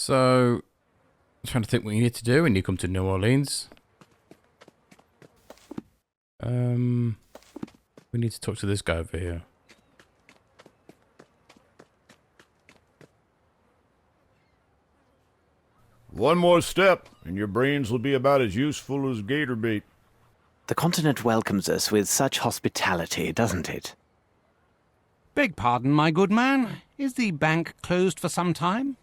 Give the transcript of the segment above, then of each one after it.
So, I'm trying to think what you need to do when you come to New Orleans. We need to talk to this guy over here. One more step, and your brains will be about as useful as gator bait. The continent welcomes us with such hospitality, doesn't it? Beg pardon, my good man. Is the bank closed for some time?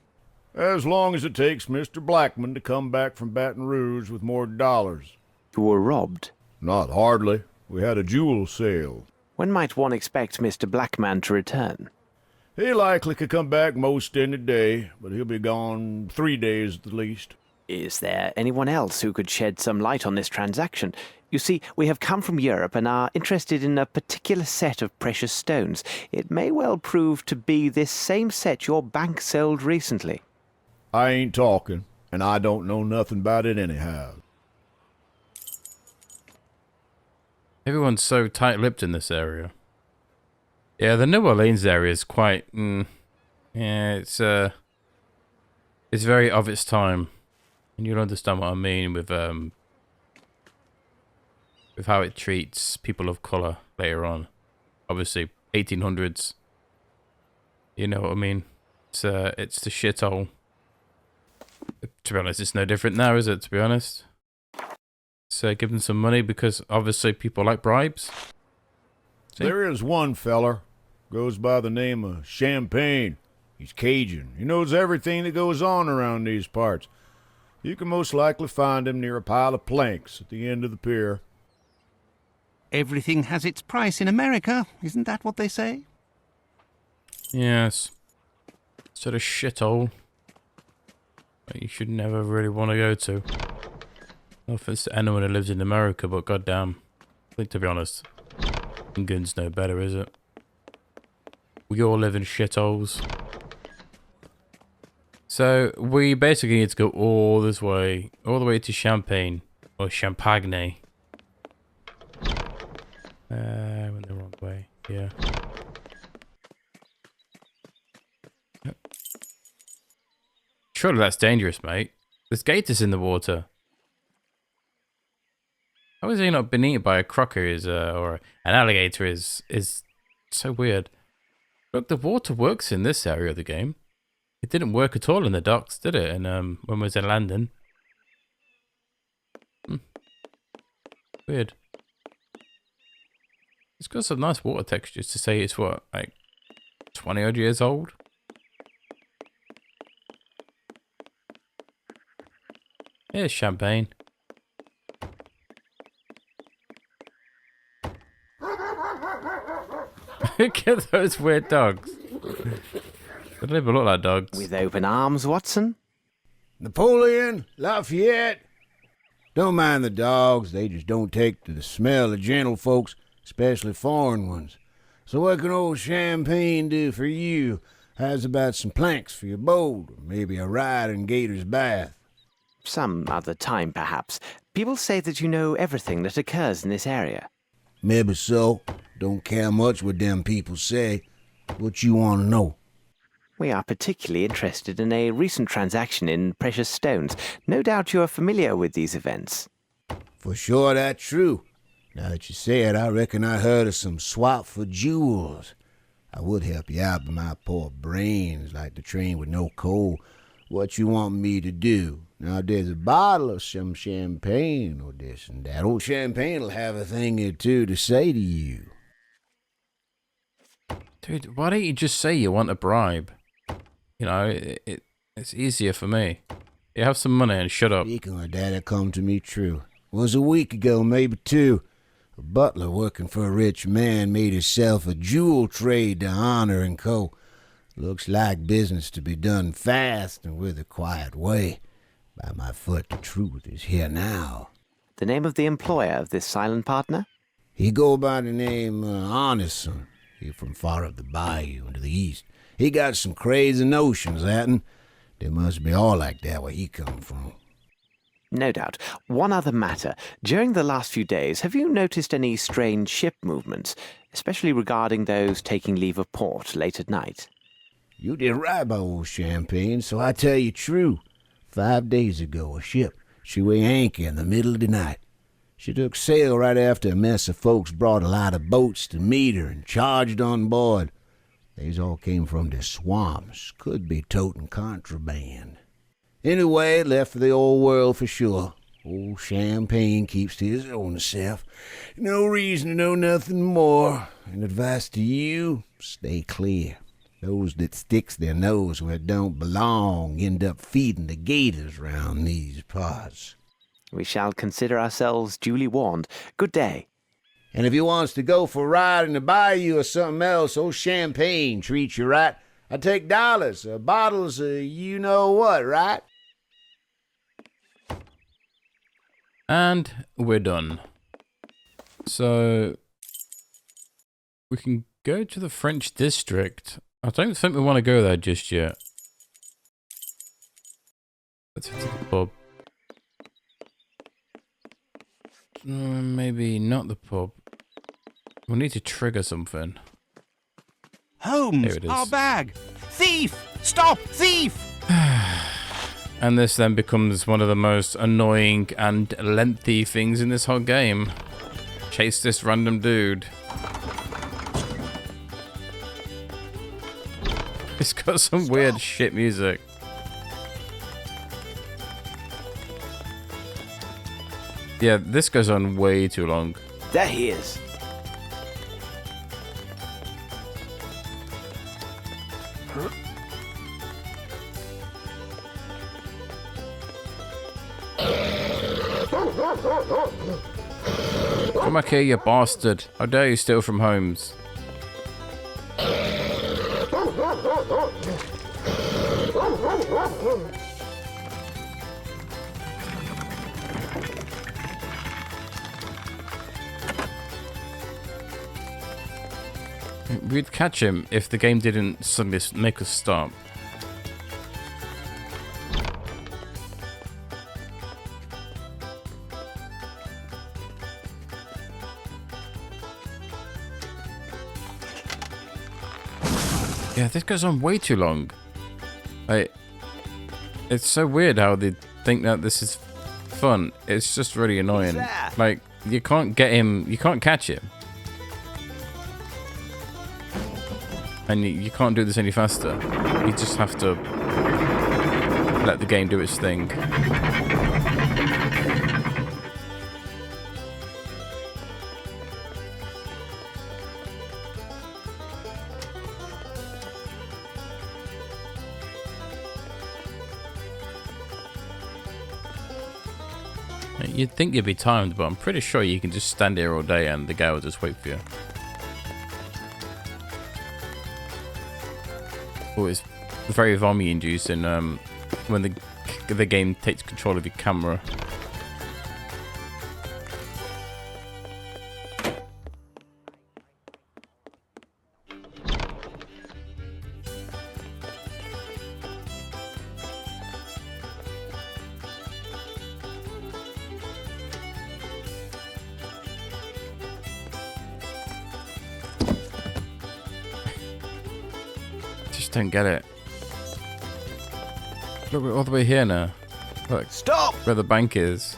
As long as it takes Mr. Blackman to come back from Baton Rouge with more dollars. You were robbed. Not hardly. We had a jewel sale. When might one expect Mr. Blackman to return? He likely could come back most any day, but he'll be gone 3 days at the least. Is there anyone else who could shed some light on this transaction? You see, we have come from Europe and are interested in a particular set of precious stones. It may well prove to be this same set your bank sold recently. I ain't talking, and I don't know nothing about it anyhow. Everyone's so tight-lipped in this area. Yeah, the New Orleans area is quite... yeah, it's very of its time. And you'll understand what I mean with how it treats people of colour later on. Obviously, 1800s. You know what I mean? It's the shithole. To be honest, it's no different now, is it, to be honest? So give them some money because obviously people like bribes. See? There is one feller. Goes by the name of Champagne. He's Cajun. He knows everything that goes on around these parts. You can most likely find him near a pile of planks at the end of the pier. Everything has its price in America. Isn't that what they say? Yes. Sort of shithole that you should never really want to go to. No offense to anyone who lives in America, but goddamn. I think, to be honest, England's no better, is it? We all live in shitholes. So, we basically need to go all this way. All the way to Champagne. Or Champagne. Went the wrong way. Yeah. Surely that's dangerous, mate. There's gators in the water. How is he not been eaten by a crocker or an alligator is so weird. Look, the water works in this area of the game. It didn't work at all in the docks, did it? And when we was in London. Weird. It's got some nice water textures to say it's what, like 20 odd years old? Here's Champagne. Look at those weird dogs. They don't even look like dogs. With open arms, Watson? Napoleon, Lafayette. Don't mind the dogs, they just don't take to the smell of gentlefolks, especially foreign ones. So what can old Champagne do for you? How's about some planks for your boat, or maybe a ride in Gator's Bath? Some other time, perhaps. People say that you know everything that occurs in this area. Maybe so. Don't care much what them people say. What you want to know? We are particularly interested in a recent transaction in precious stones. No doubt you are familiar with these events. For sure that's true. Now that you say it, I reckon I heard of some swap for jewels. I would help you out, but my poor brain's like the train with no coal. What you want me to do? Now there's a bottle of some champagne or this and that. Old Champagne'll have a thing or two to say to you. Dude, why don't you just say you want a bribe? You know, it's easier for me. You have some money and shut up. Speaking of that, it come to me true. It was a week ago, maybe two. A butler working for a rich man made himself a jewel trade to Honor and Co. Looks like business to be done fast and with a quiet way. By my foot, the truth is here now. The name of the employer of this silent partner? He go by the name Honestson. He from far up the bayou into the east. He got some crazy notions, that'n. They must be all like that where he come from. No doubt. One other matter. During the last few days, have you noticed any strange ship movements, especially regarding those taking leave of port late at night? You did right by old Champagne, so I tell you true. 5 days ago, a ship, she weigh anchor in the middle of the night. She took sail right after a mess of folks brought a lot of boats to meet her and charged on board. These all came from the swamps. Could be toting contraband. Anyway, left for the old world for sure. Old Champagne keeps to his own self. No reason to know nothing more. And advice to you, stay clear. Those that sticks their nose where it don't belong end up feeding the gators round these parts. We shall consider ourselves duly warned. Good day. And if you wants to go for a ride in the bayou or something else, old Champagne treats you right. I take dollars, bottles of you-know-what, right? And we're done. So we can go to the French district. I don't think we want to go there just yet. Let's head to the pub. Maybe not the pub. We need to trigger something. Holmes, There it is. our bag! Thief! Stop! Thief! And this then becomes one of the most annoying and lengthy things in this whole game. Chase this random dude. It's got some weird shit music. Yeah, this goes on way too long. There he is. Come back here, you bastard. How dare you steal from Holmes? We'd catch him if the game didn't suddenly make us stop. Yeah, this goes on way too long. It's so weird how they think that this is fun. It's just really annoying. Like, you can't get him, you can't catch him. And you can't do this any faster. You just have to let the game do its thing. You'd think you'd be timed, but I'm pretty sure you can just stand here all day and the guy will just wait for you. Oh, it's very vommy inducing when the game takes control of your camera. Don't get it. Look, we're all the way here now. Look, stop! Where the bank is.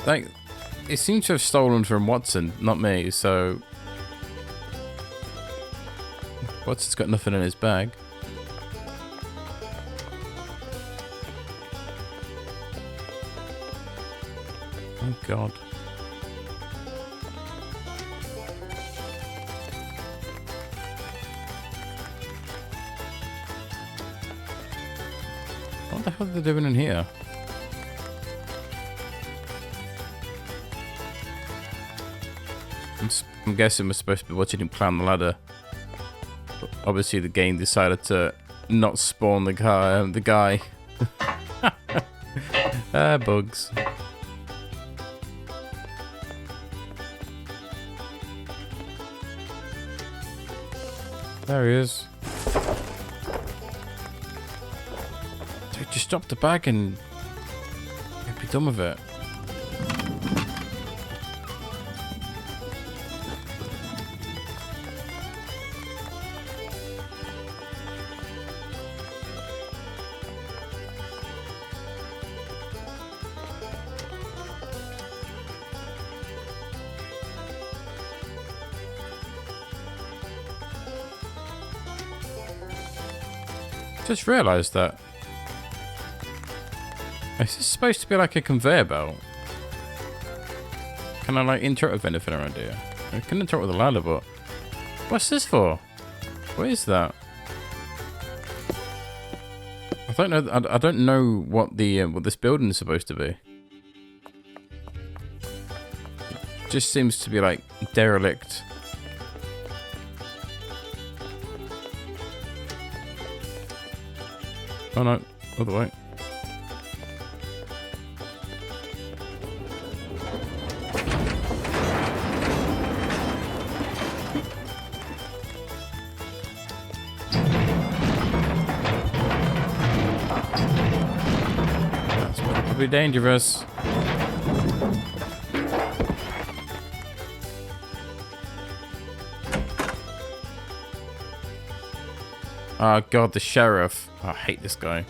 Like, it seems to have stolen from Watson, not me, so... Watson's got nothing in his bag. Oh, God. What the hell are they doing in here? I'm guessing we're supposed to be watching him climb the ladder. But obviously the game decided to not spawn the guy. Bugs. There he is. Dude, just drop the bag and be done with it. Just realised that. Is this supposed to be like a conveyor belt? Can I like interact with anything around here? I can interact with the ladder, but what's this for? What is that? I don't know. I don't know what this building is supposed to be. It just seems to be like derelict. Oh no, other way. That's probably dangerous. Oh god, the sheriff. Oh, I hate this guy.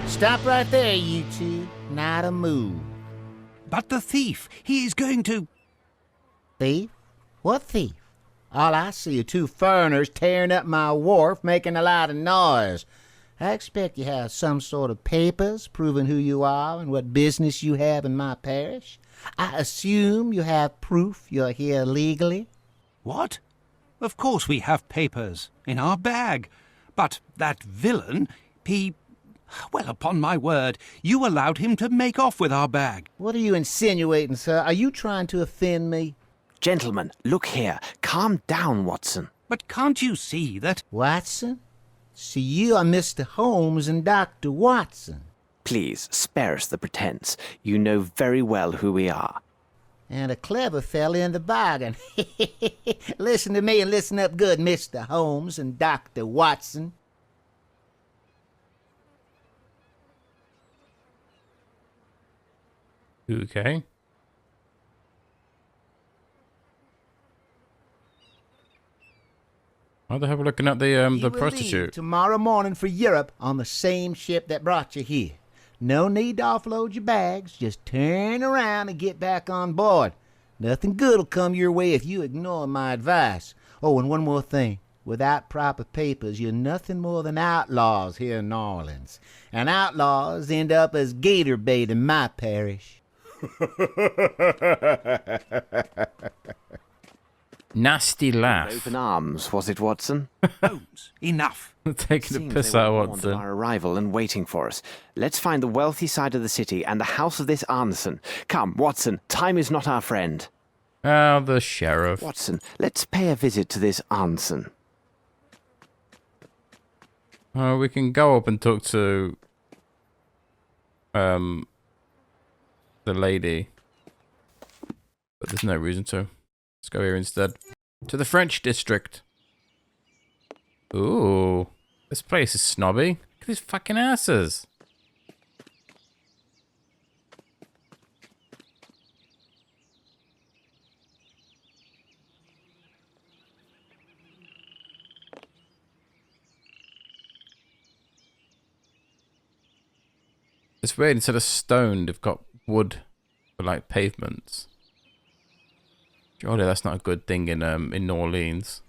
Stop right there, you two. Not a move. But the thief, he is going to... Thief? What thief? All I see are two foreigners tearing up my wharf, making a lot of noise. I expect you have some sort of papers proving who you are and what business you have in my parish. I assume you have proof you're here legally. What? Of course we have papers in our bag. But that villain, he... Well, upon my word, you allowed him to make off with our bag. What are you insinuating, sir? Are you trying to offend me? Gentlemen, look here. Calm down, Watson. But can't you see that... Watson? So you are Mr. Holmes and Dr. Watson. Please, spare us the pretense. You know very well who we are. And a clever fella in the bargain. Listen to me and listen up good, Mr. Holmes and Dr. Watson. Okay. Why the hell are we looking at the You will prostitute? leave tomorrow morning for Europe on the same ship that brought you here. No need to offload your bags. Just turn around and get back on board. Nothing good'll come your way if you ignore my advice. Oh, and one more thing. Without proper papers, you're nothing more than outlaws here in New Orleans. And outlaws end up as gator bait in my parish. Nasty laugh. Open arms, was it, Watson? Holmes, enough. Taking the Seems piss they were out of warned Watson. of our arrival and waiting for us. Let's find the wealthy side of the city and the house of this Arneson. Come, Watson, time is not our friend. Oh, the sheriff. Watson, let's pay a visit to this Arneson. Oh, we can go up and talk to the lady, but there's no reason to. Let's go here instead. To the French district. Ooh, this place is snobby. Look at these fucking asses. It's weird, instead of stone, they've got wood for like pavements. Surely that's not a good thing in New Orleans.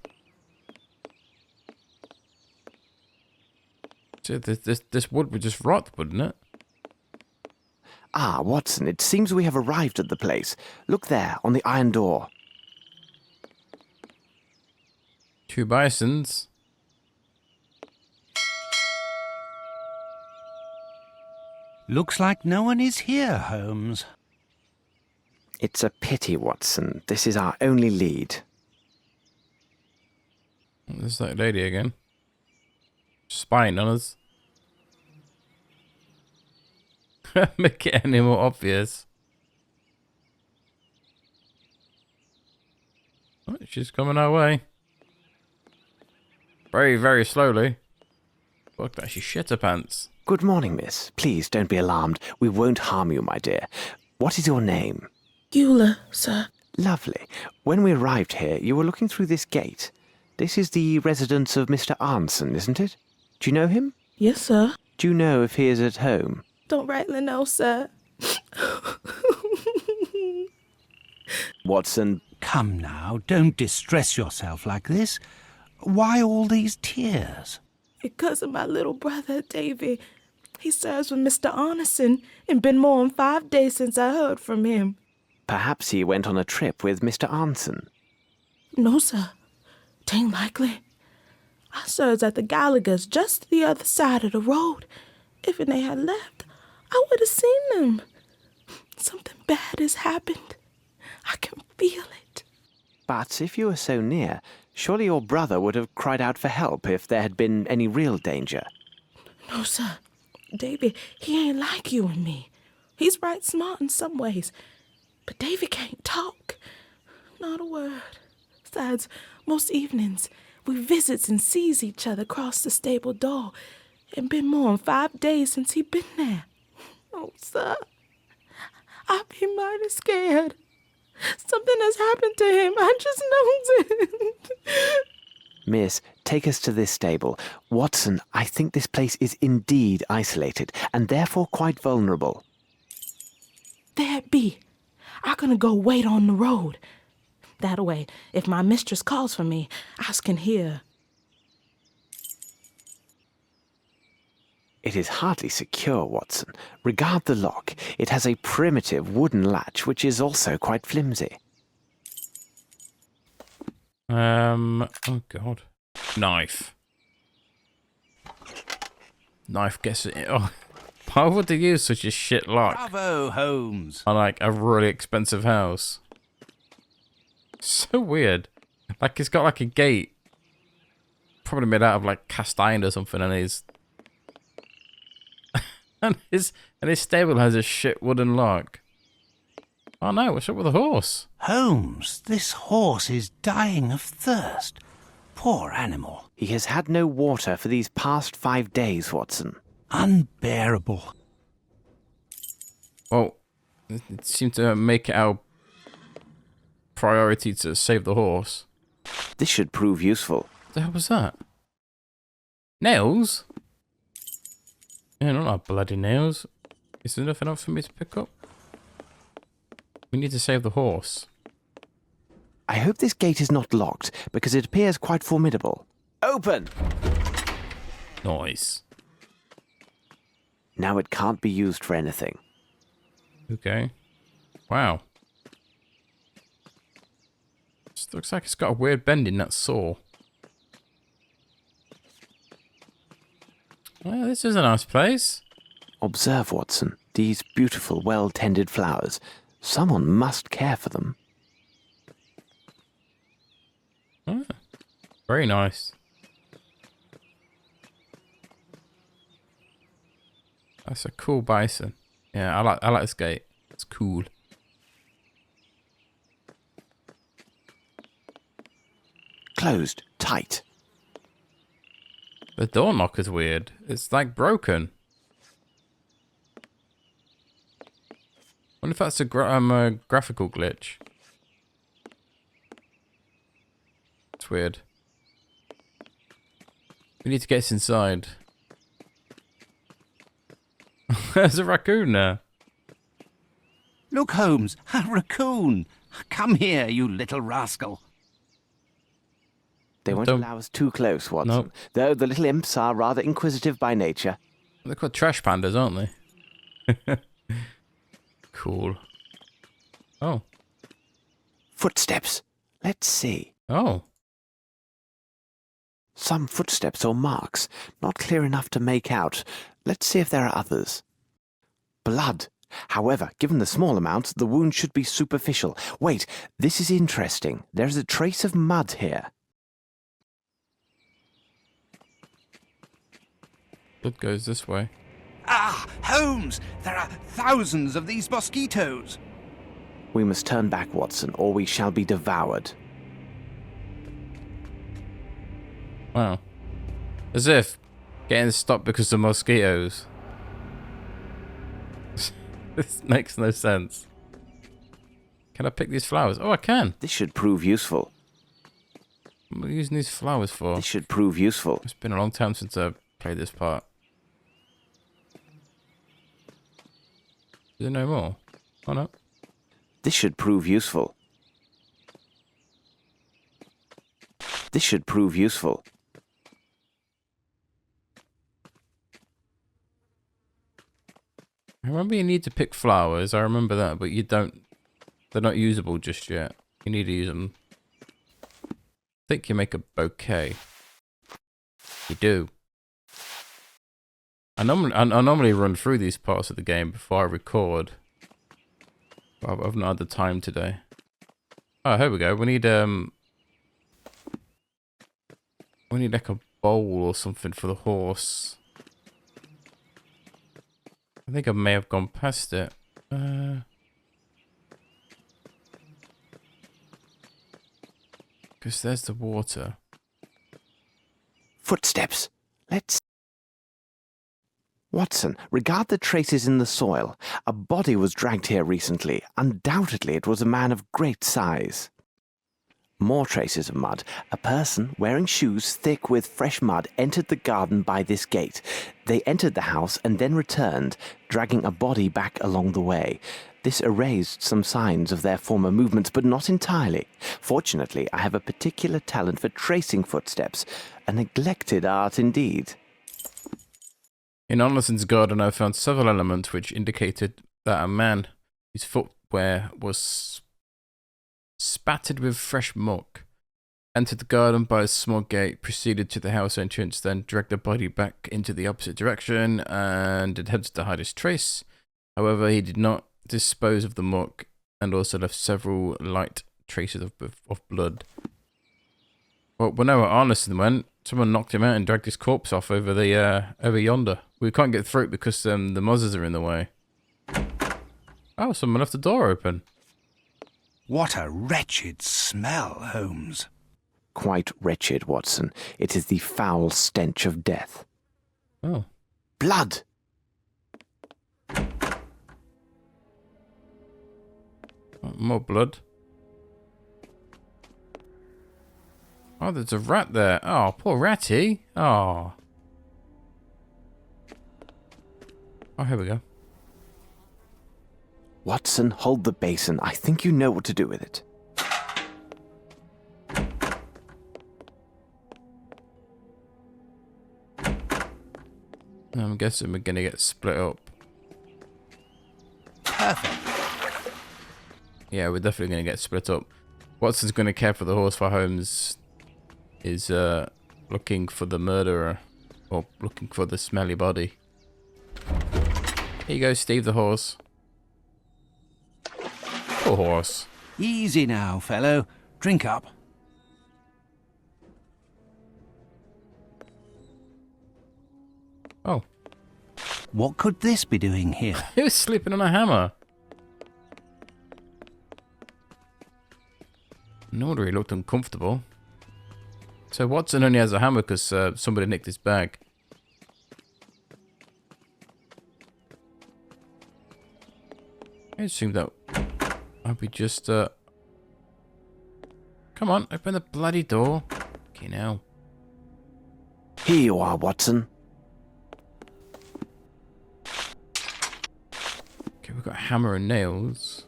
So this wood would just rot, wouldn't it? Ah, Watson, it seems we have arrived at the place. Look there, on the iron door. 2 bisons. Looks like no one is here, Holmes. It's a pity, Watson. This is our only lead. There's that lady again. Spying on us. Make it any more obvious. Oh, she's coming our way. Very, very slowly. Look, that she shit her pants. Good morning, miss. Please don't be alarmed. We won't harm you, my dear. What is your name? Eula, sir. Lovely. When we arrived here, you were looking through this gate. This is the residence of Mr. Arneson, isn't it? Do you know him? Yes, sir. Do you know if he is at home? Don't rightly know, sir. Watson, Come now, don't distress yourself like this. Why all these tears? Because of my little brother, Davy. He serves with Mr. Arneson, and been more than 5 days since I heard from him. Perhaps he went on a trip with Mr. Arneson. No, sir. 'Tain't likely. I serves at the Gallagher's just the other side of the road. If they had left, I would have seen them. Something bad has happened. I can feel it. But if you were so near, surely your brother would have cried out for help if there had been any real danger. No, sir. Davy, he ain't like you and me. He's right smart in some ways. But Davy can't talk. Not a word. Besides, most evenings, we visits and sees each other across the stable door. It been more than 5 days since he been there. Oh, sir, I be mighty scared. Something has happened to him. I just knows it. Miss, take us to this stable. Watson, I think this place is indeed isolated, and therefore quite vulnerable. There it be. I'm gonna go wait on the road. That way, if my mistress calls for me, I can hear. It is hardly secure, Watson. Regard the lock. It has a primitive wooden latch, which is also quite flimsy. Oh god. Knife. Knife gets it. Oh, why would they use such a shit lock Bravo, Holmes. on like a really expensive house? So weird. Like it's got like a gate, probably made out of like cast iron or something, and his stable has a shit wooden lock. Oh no, what's up with the horse? Holmes, this horse is dying of thirst. Poor animal. He has had no water for these past 5 days, Watson. Unbearable. Well, it seemed to make it our priority to save the horse. This should prove useful. What the hell was that? Nails? Yeah, not like bloody nails. Is there nothing else for me to pick up? We need to save the horse. I hope this gate is not locked, because it appears quite formidable. Open! Nice. Now it can't be used for anything. Okay. Wow. This looks like it's got a weird bend in that saw. Well, this is a nice place. Observe, Watson, these beautiful, well-tended flowers. Someone must care for them. Ah, very nice. That's a cool bison. Yeah, I like this gate. It's cool. Closed, tight. The door knock is weird. It's like broken. Wonder if that's a graphical glitch. It's weird. We need to get inside. There's a raccoon there. Look, Holmes, a raccoon. Come here, you little rascal. They won't Don't- allow us too close, Watson. Nope. Though the little imps are rather inquisitive by nature. They're called trash pandas, aren't they? Cool. Oh. Footsteps. Let's see. Oh. Some footsteps or marks. Not clear enough to make out. Let's see if there are others. Blood. However, given the small amount, the wound should be superficial. Wait, this is interesting. There is a trace of mud here. Blood goes this way. Ah, Holmes, there are thousands of these mosquitoes. We must turn back, Watson, or we shall be devoured. Wow. As if getting stopped because of mosquitoes. This makes no sense. Can I pick these flowers? Oh, I can. This should prove useful. What are we using these flowers for? This should prove useful. It's been a long time since I've played this part. Is there no more? Oh no. This should prove useful. This should prove useful. I remember you need to pick flowers. I remember that, but you don't. They're not usable just yet. You need to use them. I think you make a bouquet. You do. I normally run through these parts of the game before I record. But I've not had the time today. Oh, here we go. We need like a bowl or something for the horse. I think I may have gone past it. Because there's the water. Footsteps. Let's... Watson, regard the traces in the soil. A body was dragged here recently. Undoubtedly, it was a man of great size. More traces of mud. A person wearing shoes thick with fresh mud entered the garden by this gate. They entered the house and then returned, dragging a body back along the way. This erased some signs of their former movements, but not entirely. Fortunately, I have a particular talent for tracing footsteps. A neglected art indeed. In Onlison's garden, I found several elements which indicated that a man whose footwear was spattered with fresh muck entered the garden by a small gate, proceeded to the house entrance, then dragged the body back into the opposite direction and attempted to hide his trace. However, he did not dispose of the muck and also left several light traces of blood. Well, we know where Arneson went. Someone knocked him out and dragged his corpse off over yonder. We can't get through it because the mozzers are in the way. Oh, someone left the door open. What a wretched smell, Holmes. Quite wretched, Watson. It is the foul stench of death. Oh. Blood! More blood. Oh, there's a rat there. Oh, poor ratty. Oh. Oh, here we go. Watson, hold the basin. I think you know what to do with it. I'm guessing we're going to get split up. Perfect. Yeah, we're definitely going to get split up. Watson's going to care for the horse, while Holmes is looking for the murderer. Or looking for the smelly body. Here you go, Steve the horse. Poor horse. Easy now, fellow. Drink up. Oh. What could this be doing here? He was sleeping on a hammer. No wonder he looked uncomfortable. So Watson only has a hammer because somebody nicked his bag. I assume that I'll be just come on, open the bloody door. Okay, now. Here you are, Watson. Okay, we've got a hammer and nails.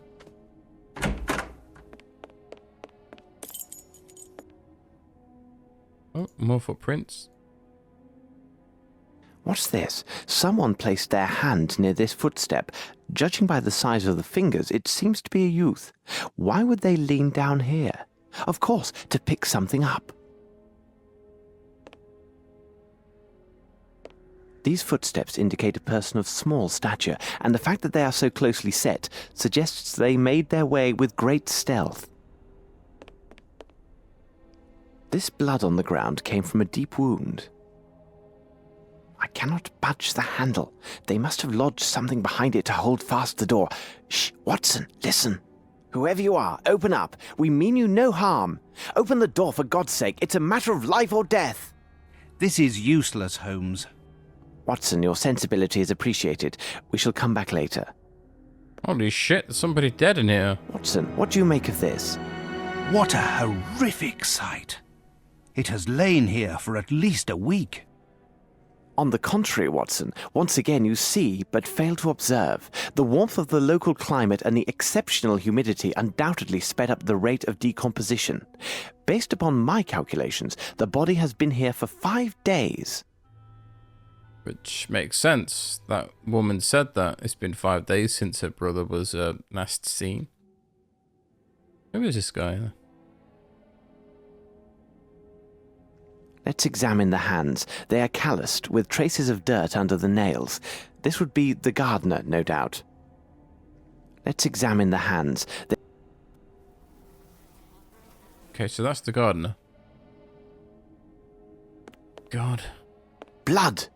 Oh, more footprints. What's this? Someone placed their hand near this footstep. Judging by the size of the fingers, it seems to be a youth. Why would they lean down here? Of course, to pick something up. These footsteps indicate a person of small stature, and the fact that they are so closely set suggests they made their way with great stealth. This blood on the ground came from a deep wound. I cannot budge the handle. They must have lodged something behind it to hold fast the door. Shh, Watson, listen. Whoever you are, open up. We mean you no harm. Open the door for God's sake. It's a matter of life or death. This is useless, Holmes. Watson, your sensibility is appreciated. We shall come back later. Holy shit, there's somebody dead in here. Watson, what do you make of this? What a horrific sight. It has lain here for at least a week. On the contrary, Watson, once again you see but fail to observe. The warmth of the local climate and the exceptional humidity undoubtedly sped up the rate of decomposition. Based upon my calculations, the body has been here for 5 days. Which makes sense. That woman said that. It's been 5 days since her brother was last seen. Who is this guy? Let's examine the hands. They are calloused, with traces of dirt under the nails. This would be the gardener, no doubt. Let's examine the hands. Okay, so that's the gardener. God. Blood!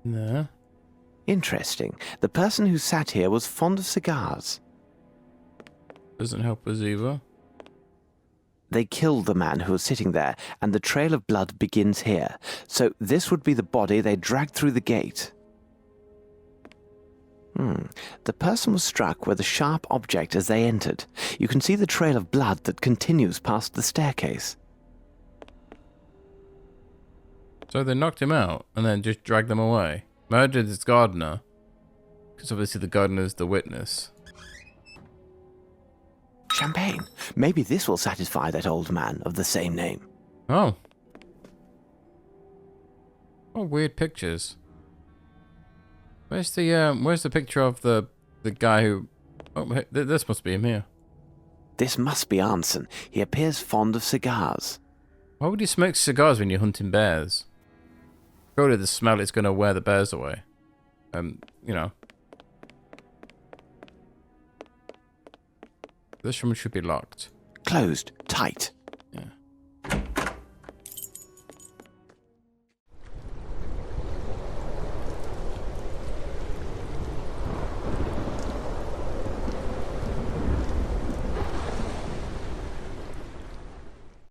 No. Interesting. The person who sat here was fond of cigars. Doesn't help us either. They killed the man who was sitting there, and the trail of blood begins here. So this would be the body they dragged through the gate. The person was struck with a sharp object as they entered. You can see the trail of blood that continues past the staircase. So they knocked him out and then just dragged them away. Murdered his gardener. Because obviously the gardener's the witness. Champagne. Maybe this will satisfy that old man of the same name. Oh. Oh, weird pictures. Where's the picture of the guy who... Oh, this must be him here. This must be Arnson. He appears fond of cigars. Why would you smoke cigars when you're hunting bears? Surely the smell is going to wear the bears away. You know. This room should be locked. Closed. Tight.